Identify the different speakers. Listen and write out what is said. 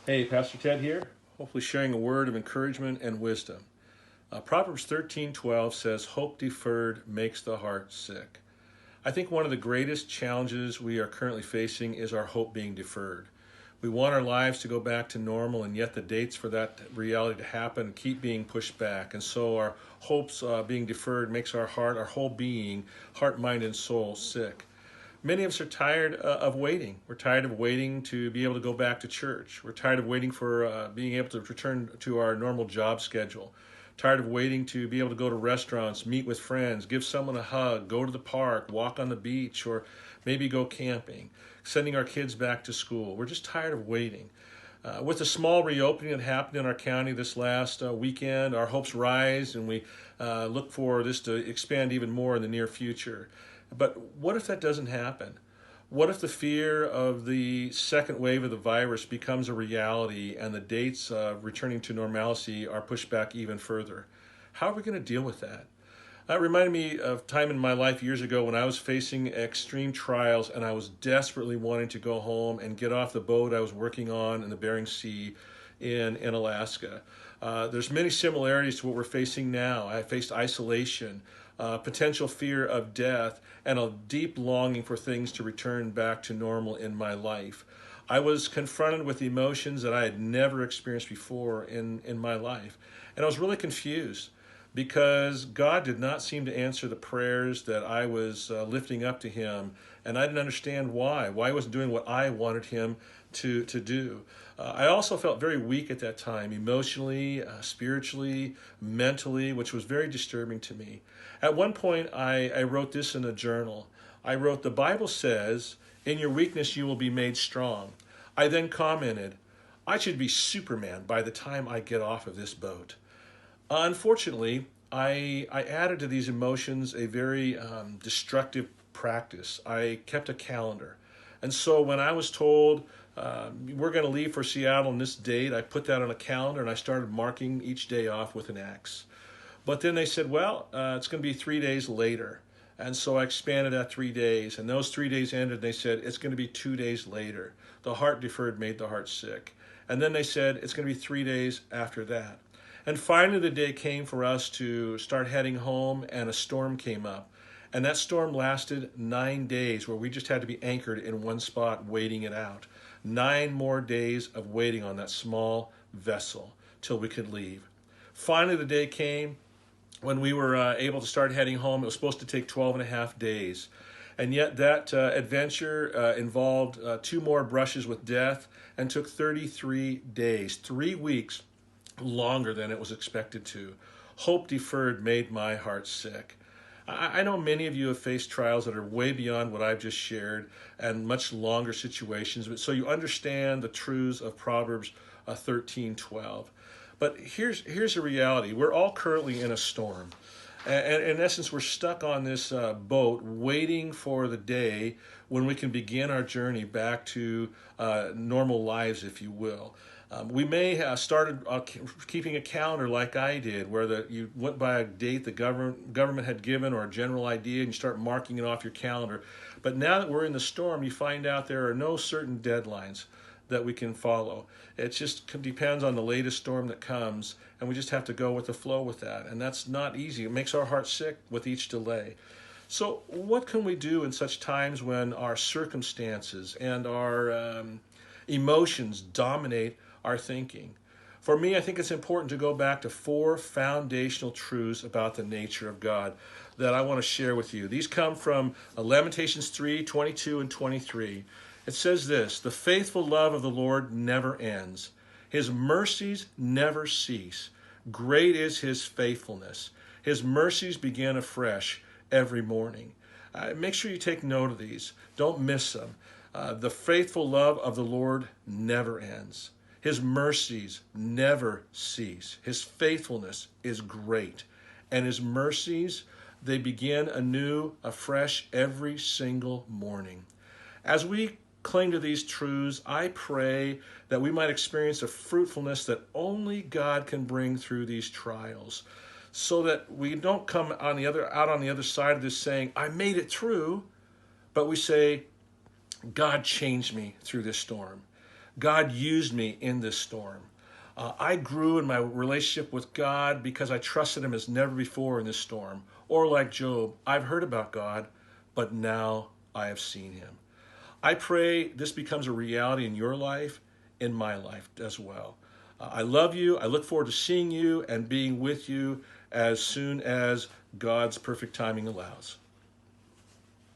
Speaker 1: Hey, Pastor Ted here, hopefully sharing a word of encouragement and wisdom. Proverbs 13:12 says, "Hope deferred makes the heart sick." I think one of the greatest challenges we are currently facing is our hope being deferred. We want our lives to go back to normal, and yet the dates for that reality to happen keep being pushed back. And so our hopes being deferred makes our heart, our whole being, heart, mind, and soul sick. Many of us are tired of waiting. We're tired of waiting to be able to go back to church. We're tired of waiting for being able to return to our normal job schedule. Tired of waiting to be able to go to restaurants, meet with friends, give someone a hug, go to the park, walk on the beach, or maybe go camping, sending our kids back to school. We're just tired of waiting. With the small reopening that happened in our county this last weekend, our hopes rise, and we look for this to expand even more in the near future. But what if that doesn't happen? What if the fear of the second wave of the virus becomes a reality and the dates returning to normalcy are pushed back even further? How are we going to deal with that? That reminded me of time in my life years ago when I was facing extreme trials and I was desperately wanting to go home and get off the boat I was working on in the Bering Sea in Alaska. There's many similarities to what we're facing now. I faced isolation, potential fear of death, and a deep longing for things to return back to normal in my life. I was confronted with emotions that I had never experienced before in my life. And I was really confused because God did not seem to answer the prayers that I was lifting up to Him. And I didn't understand why He wasn't doing what I wanted Him to do. I also felt very weak at that time, emotionally, spiritually, mentally, which was very disturbing to me. At one point, I wrote this in a journal. I wrote, "The Bible says, 'In your weakness you will be made strong.'" I then commented, "I should be Superman by the time I get off of this boat." Unfortunately, I added to these emotions a very destructive practice. I kept a calendar. And so when I was told we're going to leave for Seattle on this date, I put that on a calendar and I started marking each day off with an X. But then they said, well, it's going to be 3 days later. And so I expanded that 3 days. And those 3 days ended. And they said, it's going to be 2 days later. The heart deferred made the heart sick. And then they said, it's going to be 3 days after that. And finally, the day came for us to start heading home, and a storm came up. And that storm lasted 9 days, where we just had to be anchored in one spot, waiting it out. 9 more days of waiting on that small vessel till we could leave. Finally, the day came when we were able to start heading home. It was supposed to take 12 and a half days. And yet that adventure involved 2 more brushes with death and took 33 days, 3 weeks longer than it was expected to. Hope deferred made my heart sick. I know many of you have faced trials that are way beyond what I've just shared and much longer situations, but so you understand the truths of Proverbs 13:12. But here's the reality. We're all currently in a storm. And in essence, we're stuck on this boat waiting for the day when we can begin our journey back to normal lives, if you will. We may have started keeping a calendar like I did, where you went by a date the government had given or a general idea, and you start marking it off your calendar. But now that we're in the storm, you find out there are no certain deadlines that we can follow. It just depends on the latest storm that comes, and we just have to go with the flow with that. And that's not easy. It makes our heart sick with each delay. So what can we do in such times when our circumstances and our emotions dominate our thinking? For me, I think it's important to go back to 4 foundational truths about the nature of God that I want to share with you. These come from Lamentations 3:22 and 23. It says this: "The faithful love of the Lord never ends. His mercies never cease. Great is His faithfulness. His mercies begin afresh every morning." Make sure you take note of these. Don't miss them. The faithful love of the Lord never ends. His mercies never cease. His faithfulness is great. And His mercies, they begin anew, afresh every single morning. As we cling to these truths, I pray that we might experience a fruitfulness that only God can bring through these trials, so that we don't come out on the other side of this saying, I made it through, but we say, God changed me through this storm. God used me in this storm. I grew in my relationship with God because I trusted him as never before in this storm. Or like Job, I've heard about God, but now I have seen him. I pray this becomes a reality in your life, in my life as well. I love you. I look forward to seeing you and being with you as soon as God's perfect timing allows.